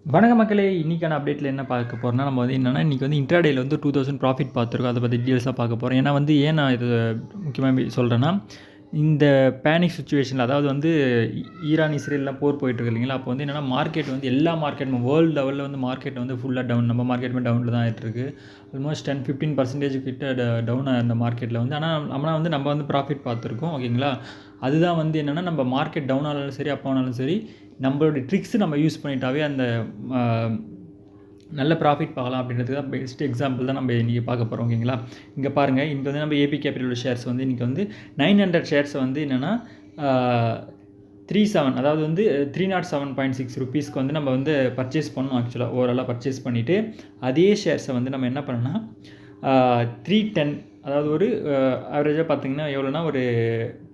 வணக்க மக்களே! இன்னைக்கான அப்டேட்ல என்ன பார்க்க போறோம்னா, நம்ம வந்து என்னன்னா, இன்னைக்கு வந்து இன்ட்ராடேல வந்து 2000 ப்ராஃபிட் பார்த்துருக்கோம். அத பத்தி டீட்டெயில்ஸா பார்க்க போறோம். ஏன்னா வந்து ஏன் நான் இது முக்கியமா சொல்றேன்னா, இந்த பேனிக் சிச்சுவேஷன்ல அதாவது வந்து ஈரான், இஸ்ரேல்லாம் போர் போயிட்டு இருக்கு இல்லைங்களா? அப்போ வந்து என்னன்னா மார்க்கெட் வந்து எல்லா மார்க்கெட்டுமே வேர்ல்டு லெவல்ல வந்து மார்க்கெட் வந்து ஃபுல்லா டவுன். நம்ம மார்க்கெட்டுமே டவுன்ல தான் ஆயிட்டுருக்கு. ஆல்மோஸ்ட் 10, 15% கிட்ட டவுன் அந்த மார்க்கெட்ல வந்து. ஆனா வந்து நம்ம வந்து ப்ராஃபிட் பார்த்துருக்கோம். ஓகேங்களா? அதுதான் வந்து என்னன்னா, நம்ம மார்க்கெட் டவுன் ஆனாலும் சரி, அப் ஆனாலும் சரி, நம்மளுடைய ட்ரிக்ஸ் நம்ம யூஸ் பண்ணிட்டாவே அந்த அ நல்ல ப்ராஃபிட் பார்க்கலாம் அப்படின்றதுக்கு தான் பெஸ்ட் எக்ஸாம்பிள் தான் நம்ம இன்றைக்கி பார்க்க போகிறோம். ஓகேங்களா? இங்கே பாருங்கள், இன்றைக்கி வந்து நம்ம ஏபி கேபிட்டலோட ஷேர்ஸ் வந்து இன்றைக்கி வந்து 900 ஷேர்ஸ் வந்து என்னென்னா 37 அதாவது வந்து 307.6 ருபீஸ்க்கு வந்து நம்ம வந்து பர்ச்சேஸ் பண்ணோம். ஆக்சுவலாக ஓவராலாக பர்ச்சேஸ் பண்ணிவிட்டு அதே ஷேர்ஸை வந்து நம்ம என்ன பண்ணோம்னா 310 அதாவது ஒரு ஆவரேஜாக பார்த்தீங்கன்னா எவ்வளோனா ஒரு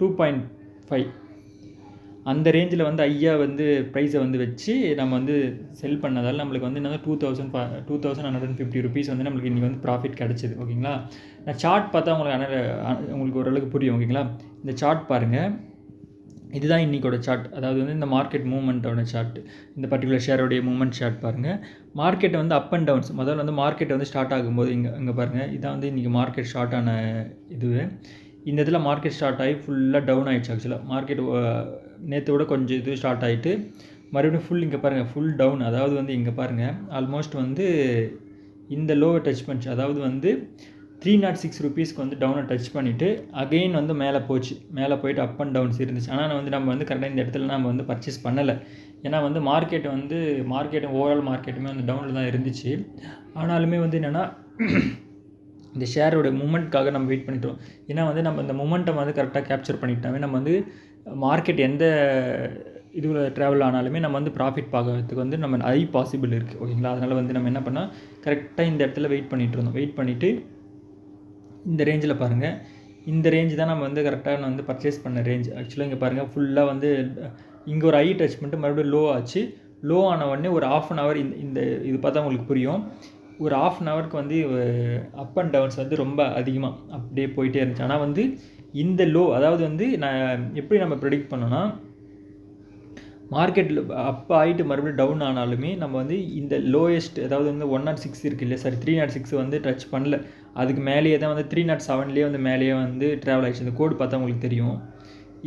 2.5 அந்த ரேஞ்சில் வந்து ஐயா வந்து ப்ரைஸை வந்து வச்சு நம்ம வந்து செல் பண்ணதால் நம்மளுக்கு வந்து என்னன்னா 2150 ருபீஸ் வந்து நம்மளுக்கு இன்றைக்கி வந்து ப்ராஃபிட் கிடச்சிது. ஓகேங்களா? நான் சார்ட் பார்த்தா உங்களுக்கு ஓரளவுக்கு புரியும். ஓகேங்களா? இந்த சார்ட் பாருங்கள், இதுதான் இன்றைக்கோட சார்ட். அதாவது வந்து இந்த மார்க்கெட் மூவ்மெண்ட்டோட சார்ட். இந்த பர்டிகுலர் ஷேரோடைய மூவ்மெண்ட் சார்ட் பாருங்கள். மார்க்கெட் வந்து அப் அண்ட் டவுன்ஸ். முதல்ல வந்து மார்க்கெட் வந்து ஸ்டார்ட் ஆகும்போது இங்கே பாருங்கள், இதான் வந்து இன்றைக்கி மார்க்கெட் ஸ்டார்ட் ஆன இதுவே. இந்த இதில் மார்க்கெட் ஸ்டார்ட் ஆகி ஃபுல்லாக டவுன் ஆகிடுச்சு. ஆக்சுவலாக மார்க்கெட் நேற்று விட கொஞ்சம் இது ஸ்டார்ட் ஆகிட்டு மறுபடியும் ஃபுல் இங்கே பாருங்கள் ஃபுல் டவுன். அதாவது வந்து இங்கே பாருங்கள் ஆல்மோஸ்ட் வந்து இந்த லோவை டச் பண்ணிச்சு. அதாவது வந்து 306 ருபீஸ்க்கு வந்து டவுனை டச் பண்ணிவிட்டு அகெயின் வந்து மேலே போச்சு. மேலே போயிட்டு அப் அண்ட் டவுன்ஸ் இருந்துச்சு. ஆனால் வந்து நம்ம வந்து கரெக்டாக இந்த இடத்துல நம்ம வந்து பர்ச்சேஸ் பண்ணலை. ஏன்னா வந்து மார்க்கெட் ஓவரால் மார்க்கெட்டுமே வந்து டவுனில் தான் இருந்துச்சு. ஆனாலுமே வந்து என்னென்னா இந்த ஷேரோட மூமெண்ட்காக நம்ம வெயிட் பண்ணிட்டோம். ஏன்னா வந்து நம்ம இந்த மூமெண்ட்டை வந்து கரெக்டாக கேப்சர் பண்ணிட்டாவே நம்ம வந்து மார்க்கெட் எந்த இதுவில் ட்ராவல் ஆனாலுமே நம்ம வந்து ப்ராஃபிட் பார்க்கறதுக்கு வந்து நம்ம பாசிபிள் இருக்குது. ஓகேங்களா? அதனால் வந்து நம்ம என்ன பண்ணால் கரெக்டாக இந்த இடத்துல வெயிட் பண்ணிகிட்டு இருந்தோம். வெயிட் பண்ணிவிட்டு இந்த ரேஞ்சில் பாருங்கள், இந்த ரேஞ்சு தான் நம்ம வந்து கரெக்டாக வந்து பர்ச்சேஸ் பண்ண ரேஞ்ச். ஆக்சுவலாக இங்கே பாருங்கள் ஃபுல்லாக வந்து இங்கே ஒரு டச் பண்ணிட்டு மறுபடியும் லோ ஆச்சு. லோ ஆன உடனே ஒரு ½ அன் ஹவர் இந்த இது பார்த்தா உங்களுக்கு புரியும். ஒரு ½ அன் ஹவருக்கு வந்து அப் அண்ட் டவுன்ஸ் வந்து ரொம்ப அதிகமாக அப்படியே போயிட்டே இருந்துச்சு. ஆனால் வந்து இந்த லோ அதாவது வந்து நான் எப்படி நம்ம ப்ரெடிக்ட் பண்ணோன்னா, மார்க்கெட்டில் அப் ஆகிட்டு மறுபடியும் டவுன் ஆனாலுமே நம்ம வந்து இந்த லோயஸ்ட் அதாவது வந்து 106 இருக்குது இல்லையா, சாரி 306 வந்து டச் பண்ணல. அதுக்கு மேலேயே தான் வந்து 307லேயே வந்து மேலேயே வந்து ட்ராவல் ஆகிடுச்சு. இந்த கோடு பார்த்தா உங்களுக்கு தெரியும்.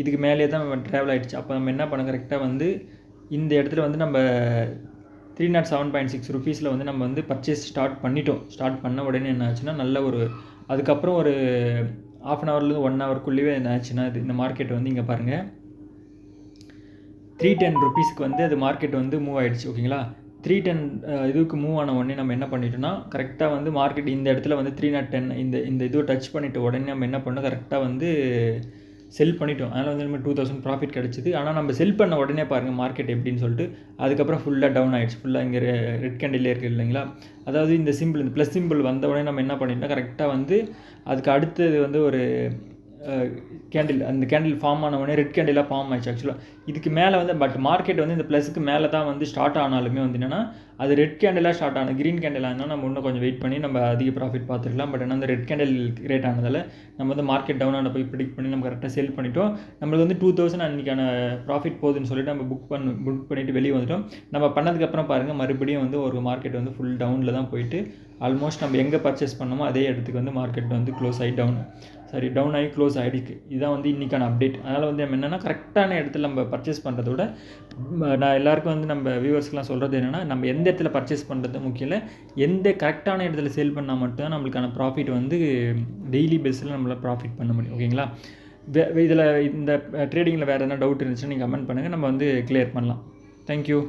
இதுக்கு மேலேயே தான் ட்ராவல் ஆகிடுச்சு. அப்போ நம்ம என்ன பண்ணோம், கரெக்டாக வந்து இந்த இடத்துல வந்து நம்ம 307.6 ருபீஸில் வந்து நம்ம வந்து பர்ச்சேஸ் ஸ்டார்ட் பண்ணிட்டோம். ஸ்டார்ட் பண்ண உடனே என்ன ஆச்சுன்னா நல்ல ஒரு அதுக்கப்புறம் ஒரு ½ அன் ஹவர்லேருந்து 1 ஹவருக்குள்ளேயே என்ன ஆச்சுன்னா இந்த மார்க்கெட் வந்து இங்கே பாருங்கள் 310 ருபீஸ்க்கு வந்து அது மார்க்கெட் வந்து மூவ் ஆகிடுச்சு. ஓகேங்களா? 310 இதுக்கு மூவ் ஆன உடனே நம்ம என்ன பண்ணிட்டோம்னா கரெக்டாக வந்து மார்க்கெட் இந்த இடத்துல வந்து 310 இந்த இதுவை டச் பண்ணிவிட்டு உடனே நம்ம என்ன பண்ணோம், கரெக்டாக வந்து செல் பண்ணிட்டோம். அதனால் வந்து நம்ம 2000 ப்ராஃபிட் கிடச்சிது. ஆனால் நம்ம செல் பண்ண உடனே பாருங்கள் மார்க்கெட் எப்படின்னு சொல்லிட்டு அதுக்கப்புறம் ஃபுல்லாக டவுன் ஆகிடுச்சு. ஃபுல்லாக இங்கே ரெட் கேண்டிலே இருக்குது இல்லைங்களா? அதாவது இந்த சிம்பிள் இந்த ப்ளஸ் சிம்பிள் வந்த உடனே நம்ம என்ன பண்ணிட்டோம், கரெக்டாக வந்து அதுக்கு அடுத்தது வந்து ஒரு கேண்டில் அந்த கேண்டில் ஃபார்ம் ஆன உடனே ரெட் கேண்டிலாக ஃபார்ம் ஆயிடுச்சு. ஆக்சுவலாக இதுக்கு மேலே வந்து பட் மார்க்கெட் வந்து இந்த ப்ளஸுக்கு மேலே தான் வந்து ஸ்டார்ட் ஆனாலுமே வந்து என்னென்னா அது ரெட் கேண்டிலாக ஸ்டார்ட் ஆன க்ரீன் கேண்டிலாக இருந்தால் நம்ம இன்னும் கொஞ்சம் வெயிட் பண்ணி நம்ம அதிக ப்ராஃபிட் பார்த்துருக்கலாம். பட் ஆனால் அந்த ரெட் கேண்டில் ரேட் ஆனதால் நம்ம வந்து மார்க்கெட் டவுன் ஆன போய் ப்ரிடிக்ட் பண்ணி நம்ம கரெக்டாக செல் பண்ணிட்டோம். நம்மளுக்கு வந்து 2000 அன்றைக்கான ப்ராஃபிட் போகுதுன்னு சொல்லிட்டு நம்ம புக் பண்ணிவிட்டு வெளியே வந்துட்டோம். நம்ம பண்ணதுக்கப்புறம் பாருங்கள் மறுபடியும் வந்து ஒரு மார்க்கெட் வந்து ஃபுல் டவுனில் தான் போயிட்டு ஆல்மோஸ்ட் நம்ம எங்கே பர்ச்சேஸ் பண்ணோமோ அதே இடத்துக்கு வந்து மார்க்கெட் வந்து க்ளோஸ் ஆகி டவுன் ஆகி க்ளோஸ் ஆகிடுக்கு. இதுதான் வந்து இன்றைக்கான அப்டேட். அதனால் வந்து நம்ம என்னென்னா கரெக்டான இடத்துல நம்ம பர்ச்சேஸ் பண்ணுறத விட நான் எல்லாருக்கும் வந்து நம்ம வியூவர்ஸ்க்குலாம் சொல்கிறது என்னென்னா நம்ம எந்த இடத்துல பர்ச்சேஸ் பண்ணுறது முக்கியம் இல்லை, எந்த கரெக்டான இடத்துல சேல் பண்ணால் மட்டும்தான் நம்மளுக்கான ப்ராஃபிட் வந்து டெய்லி பேஸில் நம்மளால் ப்ராஃபிட் பண்ண முடியும். ஓகேங்களா? இதில் இந்த ட்ரேடிங்கில் வேறு எதனா டவுட் இருந்துச்சுன்னா நீங்கள் கமெண்ட் பண்ணுங்கள், நம்ம வந்து கிளியர் பண்ணலாம். தேங்க்யூ.